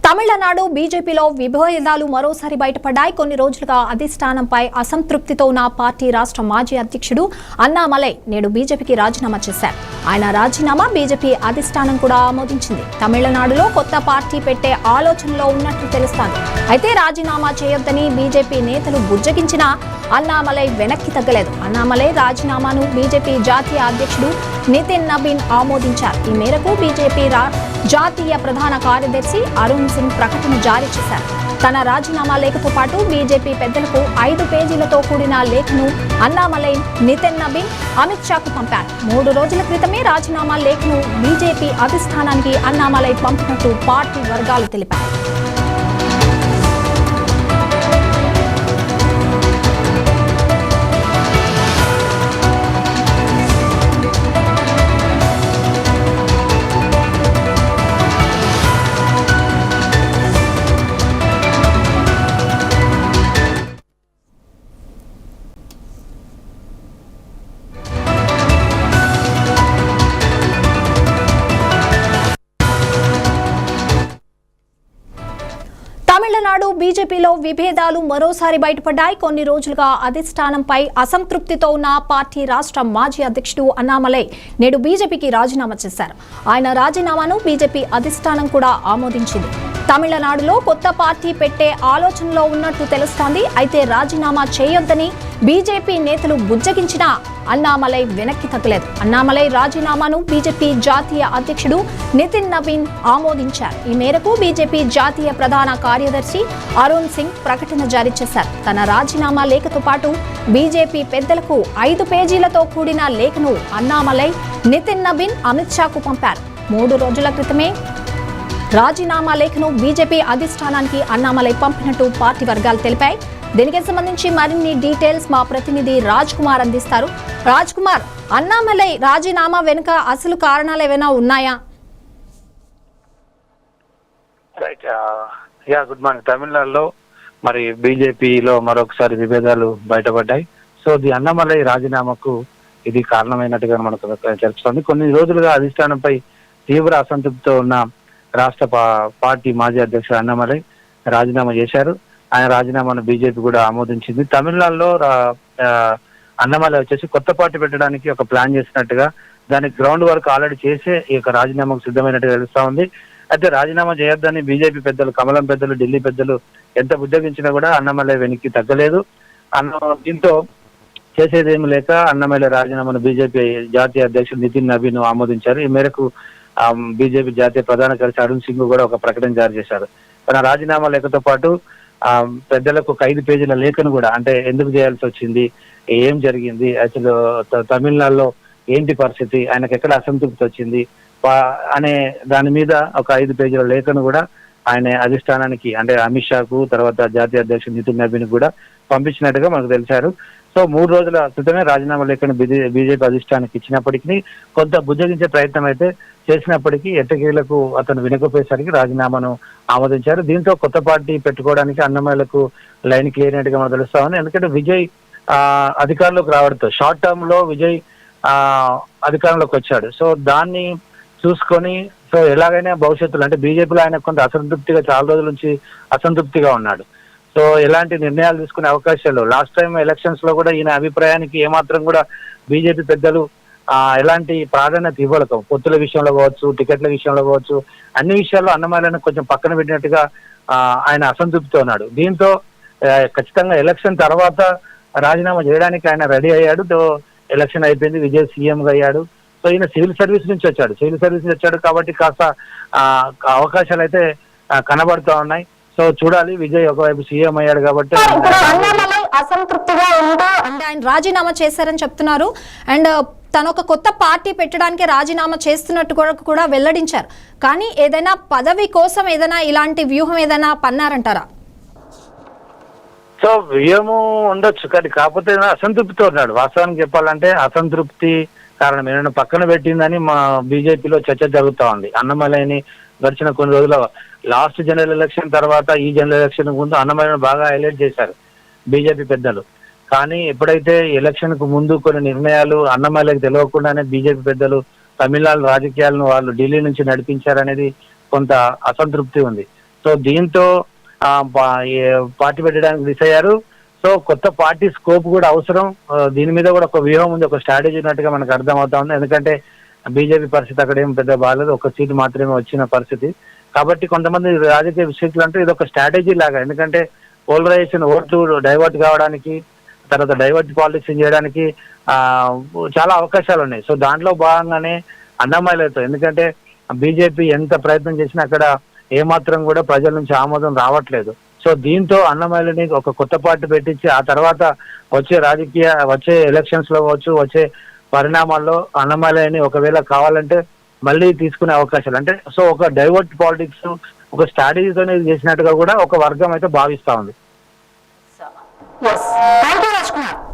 తమిళనాడు బీజేపీలో విభేదాలు మరోసారి బయటపడ్డాయి. కొన్ని రోజులుగా అధిష్టానంపై అసంతృప్తితో ఉన్న పార్టీ రాష్ట్ర మాజీ అధ్యక్షుడు అన్నామలై నేడు బీజేపీకి రాజీనామా చేశారు. ఆయన రాజీనామా బీజేపీ అధిష్టానం కూడా ఆమోదించింది. తమిళనాడులో కొత్త పార్టీ పెట్టే ఆలోచనలో ఉన్నట్లు తెలుస్తోంది. అయితే రాజీనామా చేయొద్దని బీజేపీ నేతలు బుజ్జగించినా అన్నామలై వెనక్కి తగ్గలేదు. అన్నామలై రాజీనామాను బీజేపీ జాతీయ అధ్యక్షుడు నితిన్ నబీన్ ఆమోదించారు. ఈ మేరకు బీజేపీ జాతీయ ప్రధాన కార్యదర్శి అరుణ్ సింగ్ ప్రకటన జారీ చేశారు. తన రాజీనామా లేఖతో పాటు బీజేపీ పెద్దలకు 5 పేజీలతో కూడిన లేఖను అన్నామలై, నితిన్ నబీన్, అమిత్ షాకు పంపారు. 3 రోజుల క్రితమే రాజీనామా లేఖను బీజేపీ అధిష్టానానికి అన్నామలై పంపినట్టు పార్టీ వర్గాలు తెలిపారు. తమిళనాడు బీజేపీలో విభేదాలు మరోసారి బయటపడ్డాయి. కొన్ని రోజులుగా అధిష్టానంపై అసంతృప్తితో ఉన్న పార్టీ రాష్ట్ర మాజీ అధ్యక్షుడు అన్నామలై నేడు బీజేపీకి రాజీనామా చేశారు. ఆయన రాజీనామాను బీజేపీ అధిష్టానం కూడా ఆమోదించింది. తమిళనాడులో కొత్త పార్టీ పెట్టే ఆలోచనలో ఉన్నట్టు తెలుస్తోంది. అయితే రాజీనామా చేయొద్దని బీజేపీ నేతలు బుజ్జగించినా అన్నామలై వెనక్కి తగ్గలేదు. అన్నామలై రాజీనామాను బీజేపీ జాతీయ అధ్యక్షుడు నితిన్ నబీన్ ఆమోదించారు. ఈ మేరకు బీజేపీ జాతీయ ప్రధాన కార్యదర్శి అరుణ్ సింగ్ ప్రకటన జారీ చేశారు. తన రాజీనామా లేఖతో పాటు బీజేపీ పెద్దలకు 5 పేజీలతో కూడిన లేఖను అన్నామలై, నితిన్ నబీన్, అమిత్ షాకు పంపారు. 3 రోజుల క్రితమే రాజీనామా లేఖను బీజేపీ అధిష్టానానికి అన్నామలై పంపినట్టు పార్టీ వర్గాలు తెలిపాయి. దీనికి సంబంధించి మరిన్ని డీటెయిల్స్ మా ప్రతినిధి రాజ్ కుమార్ అందిస్తారు. రాజ్ కుమార్, అన్నామలై రాజీనామా వెనుక అసలు కారణాలు ఏమైనా ఉన్నాయా? Good morning. తమిళనాడులో మరి బీజేపీలో మరొకసారి విభేదాలు బయటపడ్డాయి. సో అన్నామలై రాజీనామాకు ఇది కారణమైనట్టుగా మనకు తెలుస్తోంది. కొన్ని రోజులుగా అధిష్టానంపై తీవ్ర అసంతృప్తితో ఉన్న రాష్ట్ర పార్టీ మాజీ అధ్యక్షుడు అన్నామలై రాజీనామా చేశారు. ఆయన రాజీనామాను బీజేపీ కూడా ఆమోదించింది. తమిళనాడులో అన్నామలై వచ్చేసి కొత్త పార్టీ పెట్టడానికి ఒక ప్లాన్ చేసినట్టుగా, దానికి గ్రౌండ్ వర్క్ ఆల్రెడీ చేసే ఈ యొక్క రాజీనామాకు సిద్ధమైనట్టుగా తెలుస్తా ఉంది. అయితే రాజీనామా చేయొద్దని బీజేపీ పెద్దలు, కమలం పెద్దలు, ఢిల్లీ పెద్దలు ఎంత బుజ్జగించినా కూడా అన్నామలై వెనక్కి తగ్గలేదు. దీంతో చేసేదేమీ లేక అన్నామలై రాజీనామాను బీజేపీ జాతీయ అధ్యక్షుడు నితిన్ నబీన్ ఆమోదించారు. ఈ మేరకు బీజేపీ జాతీయ ప్రధాన కార్యదర్శి అరుణ్ సింగ్ కూడా ఒక ప్రకటన జారీ చేశారు. తన రాజీనామా లేఖతో పాటు పెద్దలకు 5 పేజీల లేఖను కూడా, అంటే ఎందుకు చేయాల్సి వచ్చింది, ఏం జరిగింది, అసలు తమిళనాడులో ఏంటి పరిస్థితి, ఆయనకు ఎక్కడ అసంతృప్తి వచ్చింది అనే దాని మీద ఒక 5 పేజీల లేఖను కూడా ఆయన అధిష్టానానికి, అంటే అమిత్ షాకు, తర్వాత జాతీయ అధ్యక్షుడు నితిన్ నబీన్ కూడా పంపించినట్టుగా మనకు తెలిసారు. సో 3 రోజుల క్రితమే రాజీనామా లేఖను బీజేపీ అధిష్టానానికి ఇచ్చినప్పటికీ కొంత బుజ్జగించే ప్రయత్నం అయితే చేసినప్పటికీ ఎట్టకేలకు అతను వినకపోయేసరికి రాజీనామాను ఆమోదించారు. దీంతో కొత్త పార్టీ పెట్టుకోవడానికి అన్నమయ్యలకు లైన్ క్లియర్ అయినట్టుగా మనకు తెలుస్తా ఉంది. ఎందుకంటే విజయ్ అధికారంలోకి రావడంతో షార్ట్ టర్మ్ లో విజయ్ అధికారంలోకి వచ్చాడు. సో దాన్ని చూసుకొని సో ఎలాగైనా భవిష్యత్తులో, అంటే బీజేపీలో ఆయన కొంత అసంతృప్తిగా, చాలా రోజుల నుంచి అసంతృప్తిగా ఉన్నాడు. సో ఎలాంటి నిర్ణయాలు తీసుకునే అవకాశాలు, లాస్ట్ టైం ఎలక్షన్స్ లో కూడా ఈయన అభిప్రాయానికి ఏమాత్రం కూడా బీజేపీ పెద్దలు ఎలాంటి ప్రాధాన్యత ఇవ్వలేదు. పొత్తుల విషయంలో కావచ్చు, టికెట్ల విషయంలో కావచ్చు, అన్ని విషయాల్లో అన్నమయ్యలను కొంచెం పక్కన పెట్టినట్టుగా ఆయన అసంతృప్తితో ఉన్నాడు. దీంతో ఖచ్చితంగా ఎలక్షన్ తర్వాత రాజీనామా చేయడానికి ఆయన రెడీ అయ్యాడు. ఎలక్షన్ అయిపోయింది, విజయ్ సీఎంగా అయ్యాడు. సో ఈయన సివిల్ సర్వీస్ నుంచి వచ్చాడు కాబట్టి కాస్త అవకాశాలు అయితే కనబడుతూ ఉన్నాయి. సో చూడాలి, విజయ్ ఒకవైపు సీఎం అయ్యాడు కాబట్టి అసంతృప్తిగా ఉందా అంటే ఆయన రాజీనామా చేశారని చెప్తున్నారు. అండ్ తను ఒక కొత్త పార్టీ పెట్టడానికి రాజీనామా చేస్తున్నట్టు కూడా వెల్లడించారు. కానీ ఏదైనా పదవి కోసం ఏదైనా ఇలాంటి వ్యూహం ఏదైనా పన్నారంటారా? సో వ్యూహము ఉండొచ్చు, కానీ కాకపోతే అసంతృప్తితో ఉన్నాడు. వాస్తవానికి చెప్పాలంటే అసంతృప్తి కారణం ఏమైనా పక్కన పెట్టిందని మా బీజేపీలో చర్చ జరుగుతూ ఉంది. అన్నమలైని గడిచిన కొన్ని రోజుల లాస్ట్ జనరల్ ఎలక్షన్ తర్వాత ఈ జనరల్ ఎలక్షన్ ముందు అన్నమయ్యను బాగా హైలైట్ చేశారు బీజేపీ పెద్దలు. కానీ ఎప్పుడైతే ఎలక్షన్ కు ముందు కొన్ని నిర్ణయాలు అన్నమయ్యలకు తెలియకుండానే బీజేపీ పెద్దలు తమిళనాడు రాజకీయాలను వాళ్ళు ఢిల్లీ నుంచి నడిపించారనేది కొంత అసంతృప్తి ఉంది. సో దీంతో పార్టీ పెట్టడానికి డిసైడ్ అయ్యారు. సో కొత్త పార్టీ స్కోప్ కూడా అవసరం. దీని మీద కూడా ఒక వ్యూహం ఉంది, ఒక స్ట్రాటజీ ఉన్నట్టుగా మనకు అర్థమవుతా ఉంది. ఎందుకంటే బీజేపీ పరిస్థితి అక్కడ ఏం పెద్ద బాగాలేదు, ఒక సీటు మాత్రమే వచ్చిన పరిస్థితి. కాబట్టి కొంతమంది రాజకీయ విశ్లేషకులు అంటే ఇది ఒక స్ట్రాటజీ లాగా, ఎందుకంటే పోలరైజేషన్ ఓట్లు డైవర్ట్ కావడానికి, తర్వాత డైవర్ట్ పాలిటిక్స్ చేయడానికి చాలా అవకాశాలు ఉన్నాయి. సో దాంట్లో భాగంగానే అన్నమయ్యలతో, ఎందుకంటే బీజేపీ ఎంత ప్రయత్నం చేసినా అక్కడ ఏమాత్రం కూడా ప్రజల నుంచి ఆమోదం రావట్లేదు. సో దీంతో అన్నమయ్యలని ఒక కొత్త పార్టీ పెట్టించి ఆ తర్వాత వచ్చే ఎలక్షన్స్ లో వచ్చే పరిణామాల్లో అన్నమయ్యని ఒకవేళ కావాలంటే మళ్ళీ తీసుకునే అవకాశాలు, అంటే సో ఒక డైవర్ట్ పాలిటిక్స్ ఒక స్ట్రాటజీతోనే చేసినట్టుగా కూడా ఒక వర్గం అయితే భావిస్తా ఉంది. Yes. Thank you, Rajkumar.